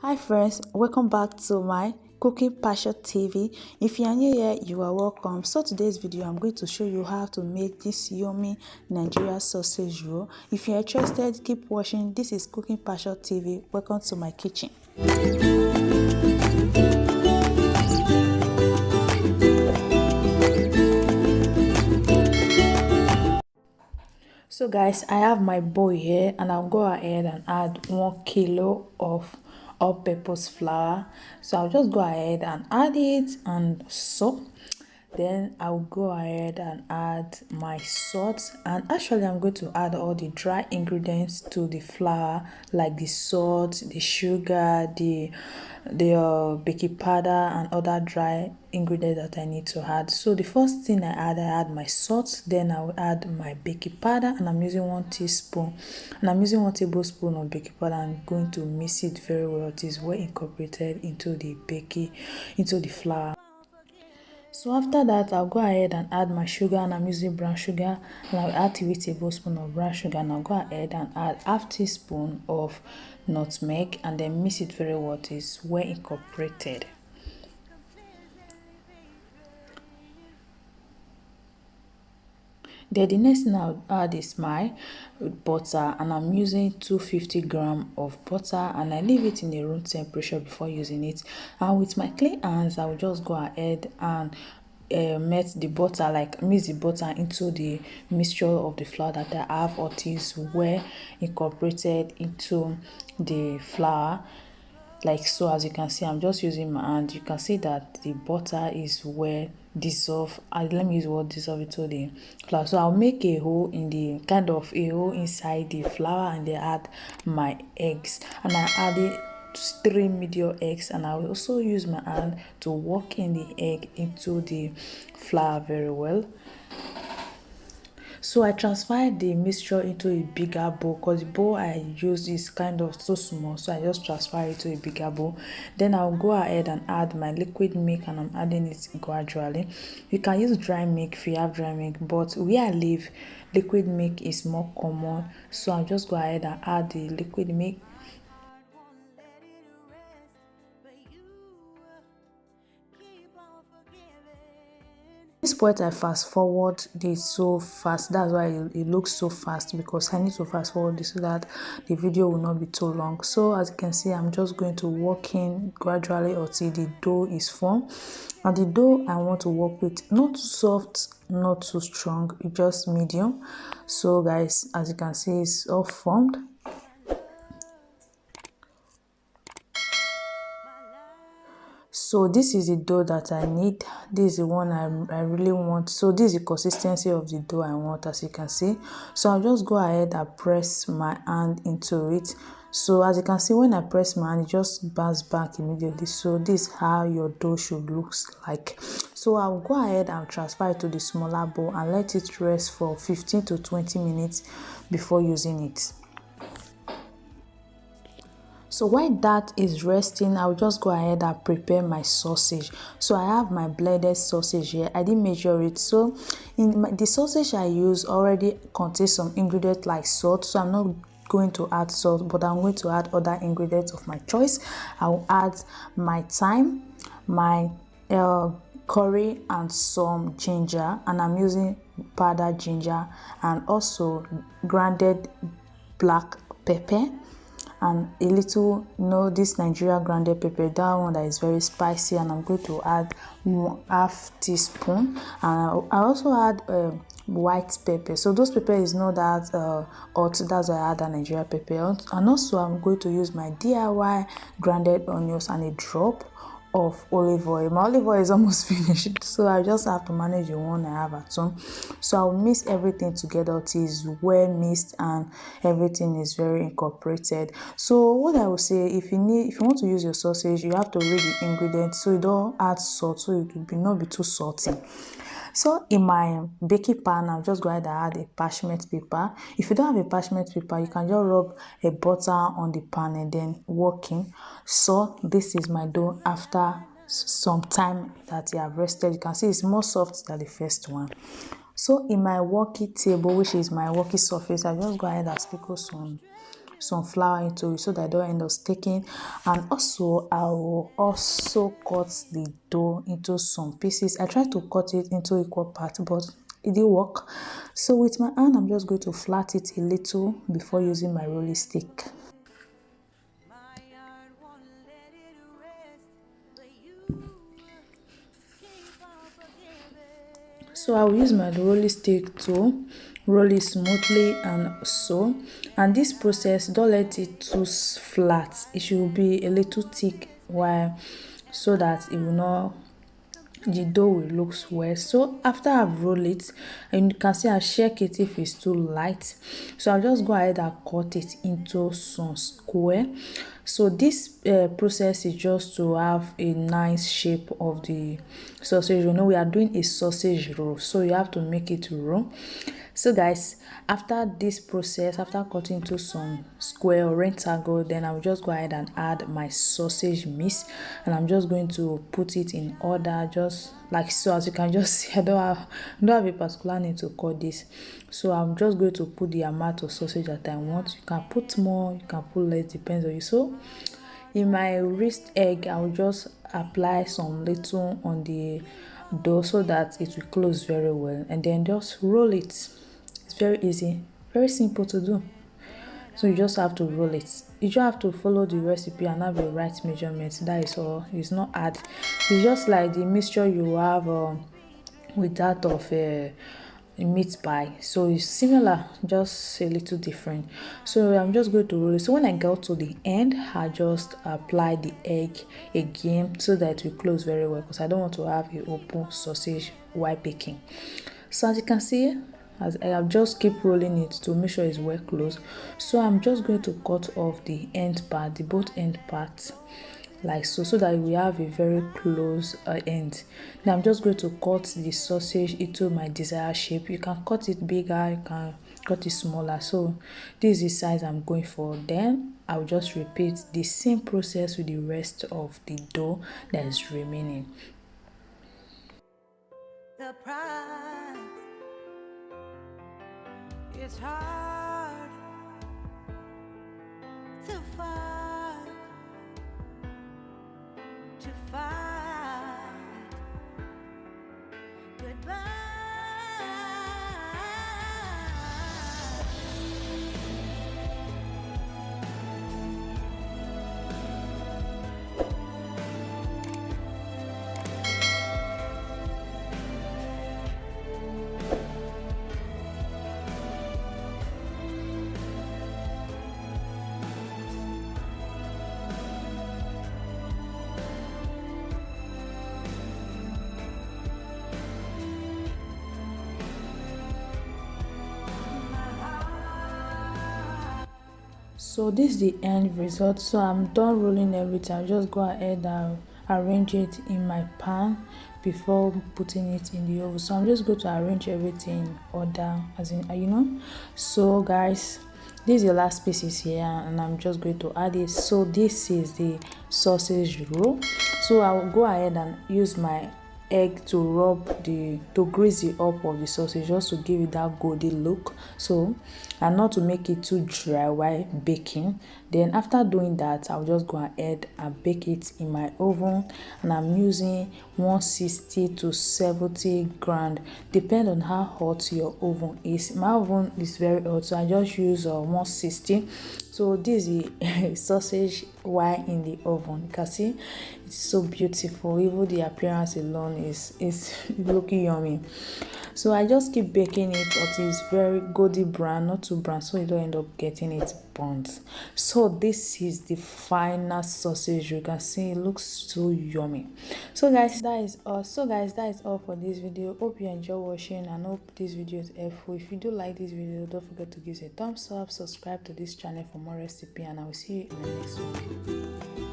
Hi friends, welcome back to my cooking passion TV. If you are new here, you are welcome. So today's video I'm going to show you how to make this yummy Nigeria sausage roll. If you are interested, keep watching. This is cooking passion TV. Welcome to my kitchen. So guys, I have my bowl here and I'll go ahead and add 1 kilo of all-purpose flour. So I'll just go ahead and add it, and so then I'll go ahead and add my salt, and actually I'm going to add all the dry ingredients to the flour, like the salt, the sugar, the baking powder and other dry ingredients that I need to add. So the first thing I add my salt, then I will add my baking powder, and I'm using 1 teaspoon, and I'm using 1 tablespoon of baking powder. I'm going to mix it very well. It is well incorporated into the flour. So after that, I'll go ahead and add my sugar, and I'm using brown sugar, and I'll add 3 tablespoons of brown sugar, and I'll go ahead and add half teaspoon of nutmeg, and then mix it very well. It is well incorporated. Then the next thing I'll add is my butter, and I'm using 250 grams of butter, and I leave it in a room temperature before using it. And with my clean hands, I will just go ahead and mix the butter into the mixture of the flour that I have, or is well incorporated into the flour. Like so, as you can see, I'm just using my hand. You can see that the butter is well dissolved, and let me use what dissolve into the flour. So I'll make a hole in the hole inside the flour, and then add my eggs, and I added 3 medium eggs, and I will also use my hand to work in the egg into the flour very well. So I transferred the mixture into a bigger bowl, because the bowl I use is kind of so small, so I just transfer it to a bigger bowl. Then I'll go ahead and add my liquid milk, and I'm adding it gradually. You can use dry milk if you have dry milk, but where I live, liquid milk is more common, so I'll just go ahead and add the liquid milk. This point I fast forward this so fast, that's why it looks so fast, because I need to fast forward this so that the video will not be too long. So as you can see, I'm just going to work in gradually until the dough is formed. And the dough I want to work with, not too soft, not too strong, it's just medium. So guys, as you can see, it's all formed. So this is the dough that I need. This is the one I really want. So this is the consistency of the dough I want, as you can see. So I'll just go ahead and press my hand into it. So as you can see, when I press my hand, it just bounce back immediately. So this is how your dough should look like. So I'll go ahead and transfer it to the smaller bowl and let it rest for 15 to 20 minutes before using it. So while that is resting, I'll just go ahead and prepare my sausage. So I have my blended sausage here. I didn't measure it. So the sausage I use already contains some ingredients like salt. So I'm not going to add salt, but I'm going to add other ingredients of my choice. I'll add my thyme, my curry, and some ginger, and I'm using powdered ginger, and also grounded black pepper, and a little, this Nigeria grounded pepper, that one that is very spicy, and I'm going to add 1/2 teaspoon. And I also add white pepper. So those pepper is not that hot, that's why I add a Nigeria pepper. And also I'm going to use my DIY grounded onions and a drop of olive oil. My olive oil is almost finished, so I just have to manage the one I have at home. So I'll mix everything together till it's well mixed and everything is very incorporated. So what I will say, if you want to use your sausage, you have to read the ingredients so you don't add salt, so it will not be too salty. So in my baking pan, I'll just go ahead and add a parchment paper. If you don't have a parchment paper, you can just rub a butter on the pan and then work in. So this is my dough after some time that you have rested. You can see it's more soft than the first one. So in my working table, which is my working surface, I just go ahead and sprinkle some flour into it so that I don't end up sticking. And also I will also cut the dough into some pieces. I try to cut it into equal parts, but it didn't work. So with my hand, I'm just going to flat it a little before using my rolling stick. So I'll use my rolling stick to roll it smoothly and this process, don't let it too flat. It should be a little thick while so that it will not, the dough will look well. So after I've rolled it, and you can see I check it if it's too light, so I'll just go ahead and cut it into some square. So this process is just to have a nice shape of the sausage. You know, we are doing a sausage roll, so you have to make it roll. So guys, after this process, after cutting into some square or rectangle, then I'll just go ahead and add my sausage mix, and I'm just going to put it in order, just like so. As you can just see, I don't have a particular need to cut this, so I'm just going to put the amount of sausage that I want. You can put more, you can put less, depends on you. So in my wrist egg, I'll just apply some little on the dough so that it will close very well, and then just roll it. It's very easy, very simple to do. So you just have to roll it. You just have to follow the recipe and have the right measurements. That is all. It's not hard. It's just like the mixture you have with that of a meat pie. So it's similar, just a little different. So I'm just going to roll it. So when I get to the end, I just apply the egg again so that it will close very well, because I don't want to have a open sausage while baking. So as you can see, as I have just keep rolling it to make sure it's well closed. So I'm just going to cut off the end part, the both end parts, like so, so that we have a very close end. Now I'm just going to cut the sausage into my desired shape. You can cut it bigger, you can cut it smaller. So this is the size I'm going for. Then I'll just repeat the same process with the rest of the dough that is remaining. The price, it's hard to find, goodbye. So this is the end result. So I'm done rolling everything. I'll just go ahead and arrange it in my pan before putting it in the oven. So I'm just going to arrange everything in order, as in, you know. So guys, this is the last pieces here, and I'm just going to add it. So this is the sausage roll. So I'll go ahead and use my egg to grease the up of the sausage, just to give it that golden look, so, and not to make it too dry while baking. Then after doing that, I'll just go ahead and bake it in my oven, and I'm using 160 to 70 grand, depend on how hot your oven is. My oven is very hot, so I just use 160. So this is the sausage while in the oven. You can see it's so beautiful. Even the appearance alone is looking yummy. So I just keep baking it until it's very golden brown, not too brown, so you don't end up getting it burnt. So this is the final sausage. You can see it looks so yummy. So guys, that is all. That is all for this video. Hope you enjoy watching and hope this video is helpful. If you do like this video, don't forget to give it a thumbs up, subscribe to this channel for more recipe, and I will see you in the next one.